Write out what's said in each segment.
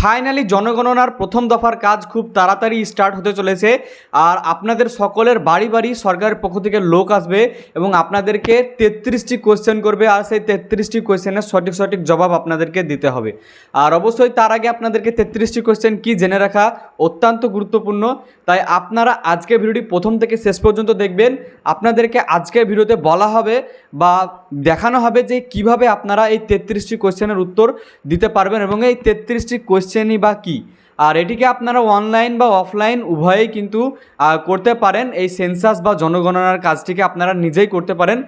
Finally জনগণনার প্রথম দফার কাজ খুব তাড়াতাড়ি স্টার্ট হতে চলেছে। আর আপনাদের সকলের বাড়ি বাড়ি সরকারের পক্ষ থেকে লোক আসবে এবং আপনাদেরকে 33টি কোয়েশ্চেন করবে, আর সেই 33টি কোয়েশ্চেনের সঠিক সঠিক জবাব আপনাদেরকে দিতে হবে। আর অবশ্যই তার আগে আপনাদেরকে 33টি কোয়েশ্চেন কি জেনে রাখা অত্যন্ত গুরুত্বপূর্ণ। তাই আপনারা আজকের ভিডিওটি প্রথম থেকে শেষ পর্যন্ত দেখবেন। আপনাদেরকে আজকের ভিডিওতে বলা হবে বা দেখানো হবে যে কিভাবে আপনারা এই 33টি কোয়েশ্চেনের উত্তর দিতে পারবেন এবং এই 33টি কোয়েশ্চেনই বা কী। আর এটিকে আপনারা অনলাইন বা অফলাইন উভয়েই কিন্তু করতে পারেন। এই সেন্সাস বা জনগণনার কাজটিকে আপনারা নিজেই করতে পারেন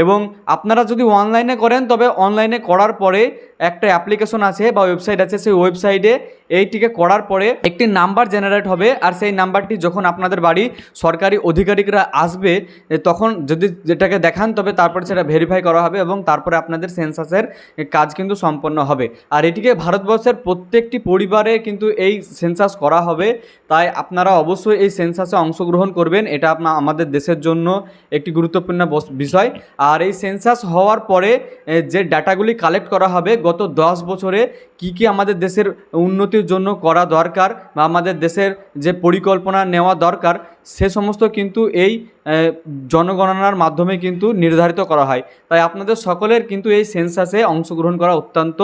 এবং আপনারা যদি অনলাইনে করেন তবে অনলাইনে করার পরে একটা অ্যাপ্লিকেশন আছে বা ওয়েবসাইট আছে, সেই ওয়েবসাইটে এইটিকে করার পরে একটি নাম্বার জেনারেট হবে। আর সেই নাম্বারটি যখন আপনাদের বাড়ি সরকারি আধিকারিকরা আসবে তখন যদি যেটাকে দেখান তবে তারপরে সেটা ভেরিফাই করা হবে এবং তারপরে আপনাদের সেন্সাসের কাজ কিন্তু সম্পন্ন হবে। আর এটিকে ভারতবর্ষের প্রত্যেকটি পরিবারে কিন্তু এই সেন্সাস করা হবে। তাই আপনারা অবশ্যই এই সেন্সাসে অংশগ্রহণ করবেন। এটা আমাদের দেশের জন্য একটি গুরুত্বপূর্ণ বিষয়। আর এই সেন্সাস হওয়ার পরে যে ডাটাগুলি কালেক্ট করা হবে গত 10 বছরে কি আমাদের দেশের উন্নতির জন্য করা দরকার বা আমাদের দেশের যে পরিকল্পনা নেওয়া দরকার সে সমস্ত কিন্তু এই জনগণনার মাধ্যমে কিন্তু নির্ধারিত করা হয়। তাই আপনাদের সকলের কিন্তু এই সেন্সাসে অংশগ্রহণ করা অত্যন্ত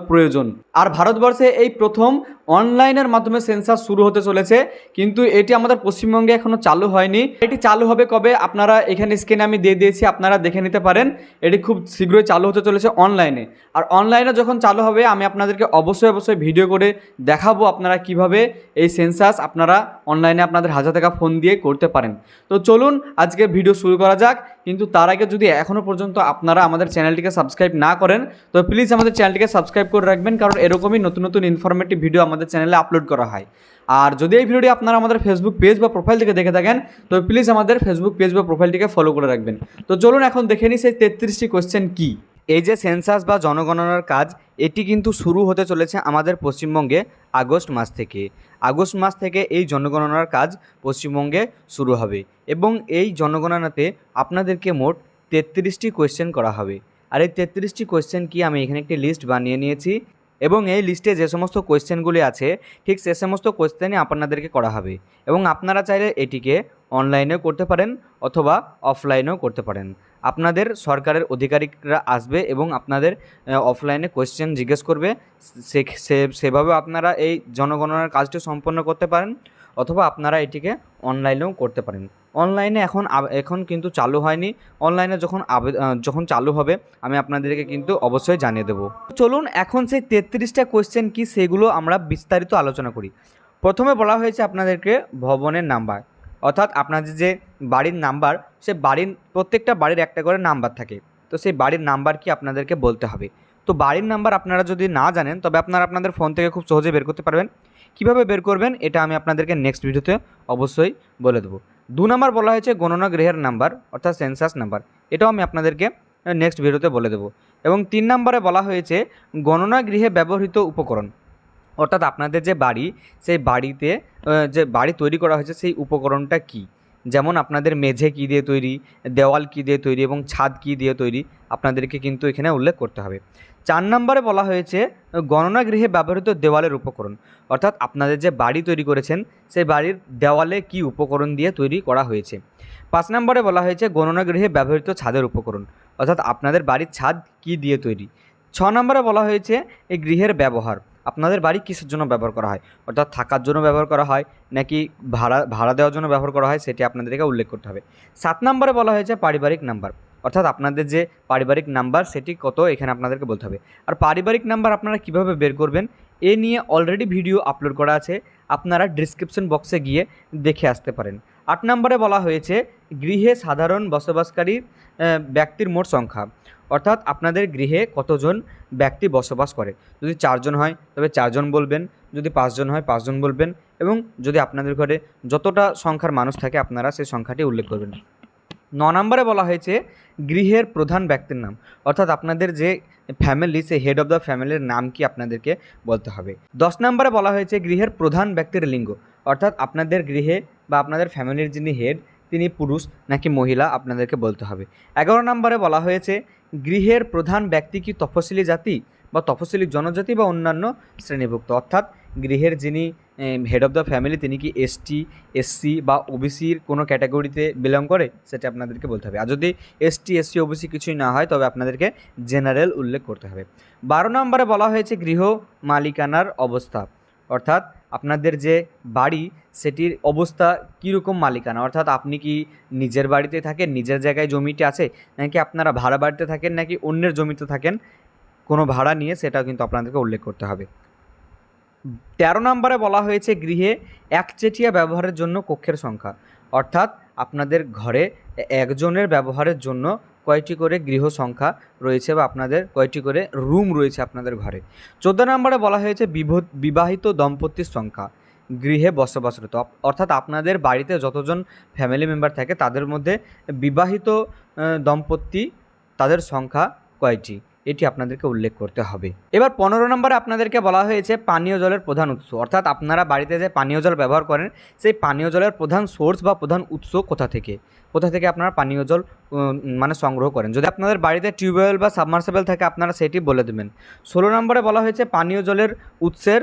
প্রয়োজন। আর ভারতবর্ষে এই প্রথম অনলাইনের মাধ্যমে সেন্সাস শুরু হতে চলেছে, কিন্তু এটি আমাদের পশ্চিমবঙ্গে এখনও চালু হয়নি। এটি চালু হবে কবে আপনারা এখানে স্ক্রিনে আমি দিয়ে দিয়েছি, আপনারা দেখে নিতে পারেন। এটি খুব শীঘ্রই চালু হতে চলেছে অনলাইনে। আর অনলাইনে যখন চালু হবে আমি আপনাদেরকে অবশ্যই ভিডিও করে দেখাবো আপনারা কিভাবে এই সেন্সাস আপনারা অনলাইনে আপনাদের হাজার টাকা ফোন দিয়ে করতে পারেন। তো চলুন আজকে ভিডিও শুরু করা যাক। কিন্তু তার আগে যদি এখনও পর্যন্ত আপনারা আমাদের চ্যানেলটিকে সাবস্ক্রাইব না করেন তো প্লিজ আমাদের চ্যানেলটিকে সাবস্ক্রাইব করে রাখবেন, কারণ এরকমই নতুন নতুন ইনফরমেটিভ ভিডিও আমাদের চ্যানেলে আপলোড করা হয়। আর যদি এই ভিডিওটি আপনারা আমাদের ফেসবুক পেজ বা প্রোফাইল থেকে দেখে থাকেন তো প্লিজ আমাদের ফেসবুক পেজ বা প্রোফাইলটিকে ফলো করে রাখবেন। তো চলুন এখন দেখে নিই সেই 33টি কোয়েশ্চেন কী। এই যে সেন্সাস বা জনগণনার কাজ এটি কিন্তু শুরু হতে চলেছে আমাদের পশ্চিমবঙ্গে আগস্ট মাস থেকে। আগস্ট মাস থেকে এই জনগণনার কাজ পশ্চিমবঙ্গে শুরু হবে এবং এই জনগণনাতে আপনাদেরকে মোট 33টি কোয়েশ্চেন করা হবে। আর এই 33টি কোয়েশ্চেন কি আমি এখানে একটি লিস্ট বানিয়ে নিয়েছি এবং এই লিস্টে যে সমস্ত কোয়েশ্চেনগুলি আছে ঠিক সে সমস্ত কোয়েশ্চেনই আপনাদেরকে করা হবে এবং আপনারা চাইলে এটিকে অনলাইনেও করতে পারেন অথবা অফলাইনেও করতে পারেন। আপনাদের সরকারের আধিকারিকরা আসবে এবং আপনাদের অফলাইনে কোয়েশ্চেন জিজ্ঞেস করবে, সেভাবে আপনারা এই জনগণনার কাজটি সম্পন্ন করতে পারেন অথবা আপনারা এটিকে অনলাইনেও করতে পারেন। অনলাইনে এখন কিন্তু চালু হয়নি। অনলাইনে যখন চালু হবে আমি আপনাদেরকে কিন্তু অবশ্যই জানিয়ে দেবো। চলুন এখন সেই 33টা কোয়েশ্চেন কি সেগুলো আমরা বিস্তারিত আলোচনা করি। প্রথমে বলা হয়েছে আপনাদেরকে ভবনের নাম্বার, অর্থাৎ আপনাদের যে বাড়ির নাম্বার, সে প্রত্যেকটা বাড়ির একটা করে নাম্বার থাকে। তো সেই বাড়ির নাম্বার কি আপনাদেরকে বলতে হবে। তো বাড়ির নাম্বার আপনারা যদি না জানেন তবে আপনারা আপনাদের ফোন থেকে খুব সহজে বের করতে পারবেন। কিভাবে বের করবেন এটা আমি আপনাদেরকে নেক্সট ভিডিওতে অবশ্যই বলে দেবো। 2 নম্বর বলা হয়েছে গণনা গৃহের নাম্বার, অর্থাৎ সেন্সাস নাম্বার, এটাও আমি আপনাদেরকে নেক্সট ভিডিওতে বলে দেবো। এবং 3 নম্বরে বলা হয়েছে গণনা গৃহে ব্যবহৃত উপকরণ, অর্থাৎ আপনাদের যে বাড়ি সেই বাড়িতে যে বাড়ি তৈরি করা হয়েছে সেই উপকরণটা কী, যেমন আপনাদের মেঝে কী দিয়ে তৈরি, দেওয়াল কী দিয়ে তৈরি এবং ছাদ কী দিয়ে তৈরি আপনাদেরকে কিন্তু এখানে উল্লেখ করতে হবে। 4 নম্বরে বলা হয়েছে গণনা গৃহে ব্যবহৃত দেওয়ালের উপকরণ, অর্থাৎ আপনাদের যে বাড়ি তৈরি করেছেন সেই বাড়ির দেওয়ালে কী উপকরণ দিয়ে তৈরি করা হয়েছে। 5 নম্বরে বলা হয়েছে গণনা গৃহে ব্যবহৃত ছাদের উপকরণ, অর্থাৎ আপনাদের বাড়ির ছাদ কী দিয়ে তৈরি। 6 নম্বরে বলা হয়েছে এই গৃহের ব্যবহার, আপনাদের বাড়ি কিসের জন্য ব্যবহার করা হয়, অর্থাৎ থাকার জন্য ব্যবহার করা হয় নাকি ভাড়া দেওয়ার জন্য ব্যবহার করা হয় সেটি আপনাদেরকে উল্লেখ করতে হবে। 7 নম্বরে বলা হয়েছে পারিবারিক নাম্বার, অর্থাৎ আপনাদের যে পারিবারিক নাম্বার সেটি কত এখানে আপনাদেরকে বলতে হবে। আর পারিবারিক নাম্বার আপনারা কিভাবে বের করবেন এ নিয়ে অলরেডি ভিডিও আপলোড করা আছে, আপনারা ডিসক্রিপশন বক্সে গিয়ে দেখে আসতে পারেন। 8 নম্বরে বলা হয়েছে গৃহে সাধারণ বসবাসকারী ব্যক্তির মোট সংখ্যা, অর্থাৎ আপনাদের গৃহে কতজন ব্যক্তি বসবাস করে। যদি 4 জন হয় তবে 4 জন বলবেন, যদি 5 জন হয় 5 জন বলবেন এবং যদি আপনাদের ঘরে যতটা সংখ্যার মানুষ থাকে আপনারা সেই সংখ্যাটি উল্লেখ করবেন। 9 নম্বরে বলা হয়েছে গৃহের প্রধান ব্যক্তির নাম, অর্থাৎ আপনাদের যে ফ্যামিলি সেই হেড অফ দ্য ফ্যামিলির নাম কি আপনাদেরকে বলতে হবে। 10 নম্বরে বলা হয়েছে গৃহের প্রধান ব্যক্তির লিঙ্গ, অর্থাৎ আপনাদের গৃহে বা আপনাদের ফ্যামিলির যিনি হেড তিনি পুরুষ নাকি মহিলা আপনাদেরকে বলতে হবে। 11 নম্বরে বলা হয়েছে গৃহের প্রধান ব্যক্তি কি তফসিলি জাতি বা তফসিলি জনজাতি বা অন্যান্য শ্রেণীভুক্ত, অর্থাৎ গৃহের যিনি হেড অফ দ্য ফ্যামিলি তিনি কি এসটি, এসসি বা ওবিসির কোনো ক্যাটাগরিতে বিলং করে সেটা আপনাদেরকে বলতে হবে। আর যদি এসটি, এসসি, ওবিসি কিছুই না হয় তবে আপনাদেরকে জেনারেল উল্লেখ করতে হবে। 12 নম্বরে বলা হয়েছে গৃহ মালিকানার অবস্থা, অর্থাৎ আপনাদের যে বাড়ি সেটির অবস্থা কীরকম মালিকানা, অর্থাৎ আপনি কি নিজের বাড়িতে থাকেন, নিজের জায়গায় জমিটি আছে, নাকি আপনারা ভাড়া বাড়িতে থাকেন, নাকি অন্যের জমিতে থাকেন কোনো ভাড়া নিয়ে, সেটাও কিন্তু আপনাদেরকে উল্লেখ করতে হবে। 13 নম্বরে বলা হয়েছে গৃহে একচেটিয়া ব্যবহারের জন্য কক্ষের সংখ্যা, অর্থাৎ আপনাদের ঘরে একজনের ব্যবহারের জন্য কয়টি করে গৃহ সংখ্যা রয়েছে বা আপনাদের কয়টি করে রুম রয়েছে আপনাদের ঘরে। 14 নম্বরে বলা হয়েছে বিবাহিত দম্পতির সংখ্যা গৃহে বসবাসরত, অর্থাৎ আপনাদের বাড়িতে যতজন ফ্যামিলি মেম্বার থাকে তাদের মধ্যে বিবাহিত দম্পতি তাদের সংখ্যা কয়টি, এটি আপনাদেরকে উল্লেখ করতে হবে। এবার 15 নম্বরে আপনাদেরকে বলা হয়েছে পানীয় জলের প্রধান উৎস, অর্থাৎ আপনারা বাড়িতে যে পানীয় জল ব্যবহার করেন সেই পানীয় জলের প্রধান সোর্স বা প্রধান উৎস কোথা থেকে আপনারা পানীয় জল মানে সংগ্রহ করেন। যদি আপনাদের বাড়িতে টিউবওয়েল বা সাবমার্সিবল থাকে আপনারা সেটি বলে দেবেন। 16 নম্বরে বলা হয়েছে পানীয় জলের উৎসের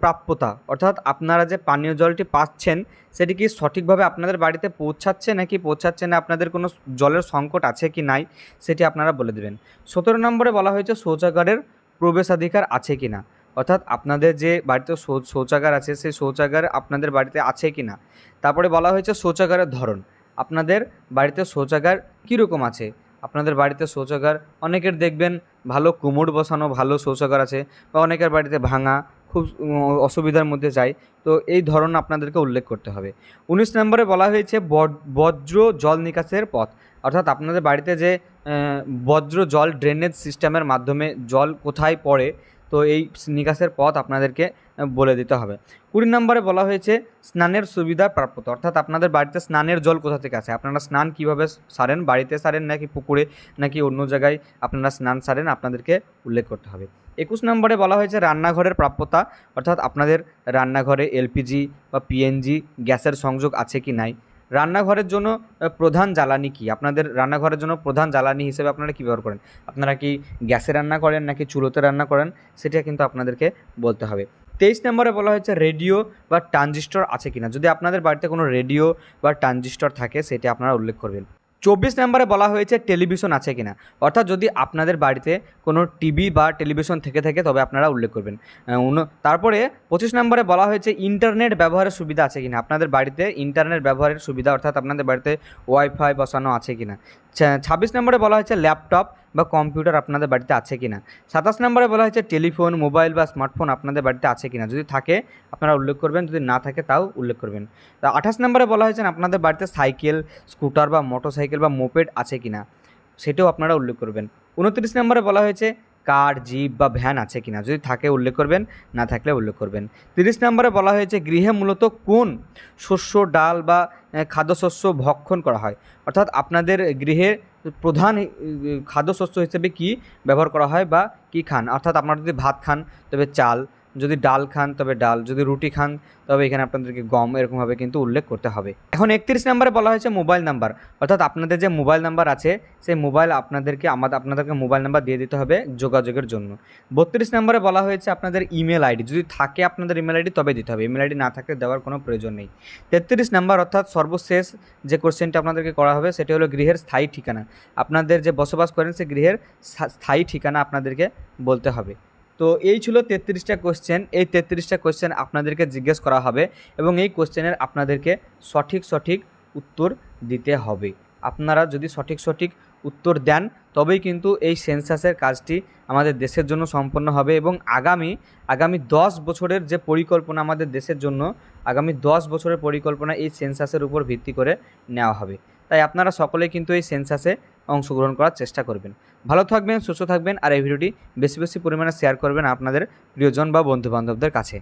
প্রাপ্যতা, অর্থাৎ আপনারা যে পানীয় জলটি পাচ্ছেন সেটি কি সঠিকভাবে আপনাদের বাড়িতে পৌঁছাচ্ছে নাকি পৌঁছাচ্ছে না, আপনাদের কোনো জলের সংকট আছে কি নাই সেটি আপনারা বলে দেবেন। 17 নম্বরে বলা হয়েছে শৌচাগারের প্রবেশাধিকার আছে কি না, অর্থাৎ আপনাদের যে বাড়িতে শৌচাগার আছে সেই শৌচাগার আপনাদের বাড়িতে আছে কি না। তারপরে বলা হয়েছে শৌচাগারের ধরন, আপনাদের বাড়িতে শৌচাগার কীরকম আছে, আপনাদের বাড়িতে শৌচাগার অনেকের দেখবেন ভালো কুমোড বসানো ভালো শৌচাগার আছে, বা অনেকের বাড়িতে ভাঙা খুব অসুবিধার মধ্যে যায়, তো এই ধরন আপনাদেরকে উল্লেখ করতে হবে। 19 নম্বরে বলা হয়েছে বজ্র জল নিকাশের পথ, অর্থাৎ আপনাদের বাড়িতে যে বজ্র জল ড্রেনেজ সিস্টেমের মাধ্যমে জল কোথায় পড়ে, তো এই নিকাশের পথ আপনাদেরকে বলে দিতে হবে। 20 নম্বরে বলা হয়েছে স্নানের সুবিধা প্রাপ্যতা, অর্থাৎ আপনাদের বাড়িতে স্নানের জল কোথা থেকে আসে, আপনারা স্নান কীভাবে সারেন, বাড়িতে সারেন নাকি পুকুরে নাকি অন্য জায়গায় আপনারা স্নান সারেন, আপনাদেরকে উল্লেখ করতে হবে। 21 নম্বরে বলা হয়েছে রান্নাঘরের প্রাপ্যতা, অর্থাৎ আপনাদের রান্নাঘরে এলপিজি বা পিএনজি গ্যাসের সংযোগ আছে কি নাই। রান্নাঘরের জন্য প্রধান জ্বালানি কি, আপনাদের রান্নাঘরের জন্য প্রধান জ্বালানি হিসেবে আপনারা কী ব্যবহার করেন, আপনারা কি গ্যাসে রান্না করেন নাকি চুলোতে রান্না করেন, সেটা কিন্তু আপনাদেরকে বলতে হবে। 23 নম্বরে বলা হয়েছে রেডিও বা ট্রানজিস্টর আছে কিনা, যদি আপনাদের বাড়িতে কোনো রেডিও বা ট্রানজিস্টর থাকে সেটি আপনারা উল্লেখ করবেন। 24 নম্বরে বলা হয়েছে টেলিভিশন আছে কিনা, অর্থাৎ যদি আপনাদের বাড়িতে কোনো টিভি বা টেলিভিশন থেকে থাকে তবে আপনারা উল্লেখ করবেন। তারপরে 25 নম্বরে বলা হয়েছে ইন্টারনেট ব্যবহারের সুবিধা আছে কিনা, আপনাদের বাড়িতে ইন্টারনেট ব্যবহারের সুবিধা, অর্থাৎ আপনাদের বাড়িতে ওয়াইফাই বসানো আছে কিনা। 26 নম্বরে বলা হয়েছে ল্যাপটপ বা কম্পিউটার আপনাদের বাড়িতে আছে কিনা। 27 নম্বরে বলা হয়েছে টেলিফোন মোবাইল বা স্মার্টফোন আপনাদের বাড়িতে আছে কিনা, যদি থাকে আপনারা উল্লেখ করবেন, যদি না থাকে তাও উল্লেখ করবেন। 28 নম্বরে বলা হয়েছে আপনাদের বাড়িতে সাইকেল স্কুটার বা মোটরসাইকেল বা মোপেড আছে কিনা, সেটাও আপনারা উল্লেখ করবেন। 29 নম্বরে বলা হয়েছে কার জিপ বা ভ্যান আছে কিনা, যদি থাকে উল্লেখ করবেন, না থাকলে উল্লেখ করবেন। 30 নম্বরে বলা হয়েছে গৃহে মূলত কোন শস্য ডাল বা খাদ্যশস্য ভক্ষণ করা হয়, অর্থাৎ আপনাদের গৃহে প্রধান খাদ্যশস্য হিসেবে কি ব্যবহার করা হয় বা কি খান, অর্থাৎ আপনারা যদি ভাত খান তবে চাল, যদি ডাল খান তবে ডাল, যদি রুটি খান তবে এখানে আপনাদেরকে গম, এরকমভাবে কিন্তু উল্লেখ করতে হবে। এখন 31 নম্বরে বলা হয়েছে মোবাইল নাম্বার, অর্থাৎ আপনাদের যে মোবাইল নাম্বার আছে সেই মোবাইল আপনাদেরকে মোবাইল নাম্বার দিয়ে দিতে হবে যোগাযোগের জন্য। 32 নম্বরে বলা হয়েছে আপনাদের ইমেল আইডি, যদি থাকে আপনাদের ইমেল আইডি তবে দিতে হবে, ইমেল আইডি না থাকলে দেওয়ার কোনো প্রয়োজন নেই। 33 নম্বর অর্থাৎ সর্বশেষ যে কোশ্চেনটা আপনাদেরকে করা হবে সেটি হলো গৃহের স্থায়ী ঠিকানা, আপনাদের যে বসবাস করেন সেই গৃহের স্থায়ী ঠিকানা আপনাদেরকে বলতে হবে। তো এই ছিল 33টা কোশ্চেন, এই 33টা কোশ্চেন আপনাদেরকে জিজ্ঞেস করা হবে এবং এই কোশ্চেনের আপনাদেরকে সঠিক উত্তর দিতে হবে। আপনারা যদি সঠিক উত্তর দেন তবেই কিন্তু এই সেন্সাসের কাজটি আমাদের দেশের জন্য সম্পন্ন হবে এবং আগামী 10 বছরের যে পরিকল্পনা আমাদের দেশের জন্য, আগামী 10 বছরের পরিকল্পনা এই সেন্সাসের উপর ভিত্তি করে নেওয়া হবে। তাই আপনারা সকলেই কিন্তু এই সেন্সাসে অংশগ্রহণ করার চেষ্টা করবেন। ভালো থাকবেন, সুস্থ থাকবেন, আর এই ভিডিওটি বেশি পরিমাণে শেয়ার করবেন আপনাদের প্রিয়জন বা বন্ধুবান্ধবদের কাছে।